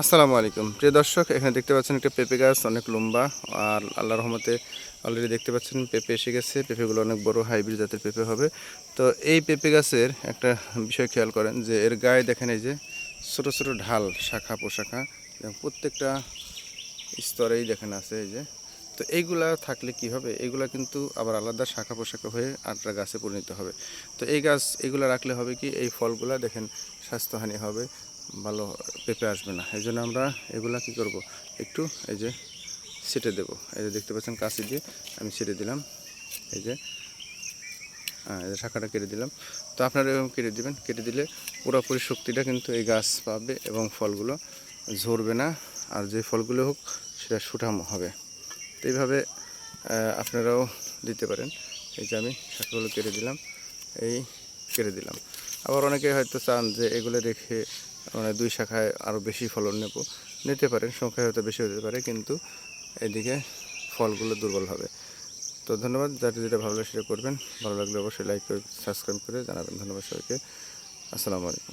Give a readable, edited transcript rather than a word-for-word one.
আসসালামু আলাইকুম প্রিয় দর্শক, এখানে দেখতে পাচ্ছেন একটা পেঁপে গাছ অনেক লম্বা। আর আল্লাহর রহমতে অলরেডি দেখতে পাচ্ছেন পেঁপে এসে গেছে। পেঁপেগুলো অনেক বড় হাইব্রিড জাতের পেঁপে হবে। তো এই পেঁপে গাছের একটা বিষয় খেয়াল করেন যে এর গায়ে দেখেন এই যে ছোট ছোট ঢাল, শাখা পোশাখা এবং প্রত্যেকটা স্তরেই দেখেন আছে এই যে। তো এইগুলা থাকলে কি হবে, এইগুলা কিন্তু আবার আলাদা শাখা পোশাখা হয়ে আটটা গাছে পরিণত হবে। তো এই গাছ এগুলো রাখলে হবে কি, এই ফলগুলা দেখেন স্বাস্থ্যহানি হবে, ভালো পেঁপে আসবে না। এই জন্য আমরা এগুলা কি করব, একটু এই যে ছেটে দেবো। এই যে দেখতে পাচ্ছেন কাঁচি দিয়ে আমি ছেটে দিলাম। এই যে এই যে শাখাটা কেটে দিলাম। তো আপনারা এরকম কেটে দিবেন। কেটে দিলে পুরোপুরি শক্তিটা কিন্তু এই গাছ পাবে এবং ফলগুলো ঝরবে না। আর যে ফলগুলো হোক সেটা সুঠাম হবে। তো এইভাবে আপনারাও দিতে পারেন। এই যে আমি শাখাগুলো কেটে দিলাম, এই কেটে দিলাম। আবার অনেকে হয়তো চান যে এগুলো রেখে মানে দুই শাখায় আরও বেশি ফলন নিতে পারেন, সংখ্যায় হয়তো বেশি হতে পারে, কিন্তু এদিকে ফলগুলো দুর্বল হবে। তো ধন্যবাদ। যাতে যেটা ভালো লাগে সেটা করবেন। ভালো লাগলে অবশ্যই লাইক করে সাবস্ক্রাইব করে জানাবেন। ধন্যবাদ সবাইকে। আসসালামু আলাইকুম।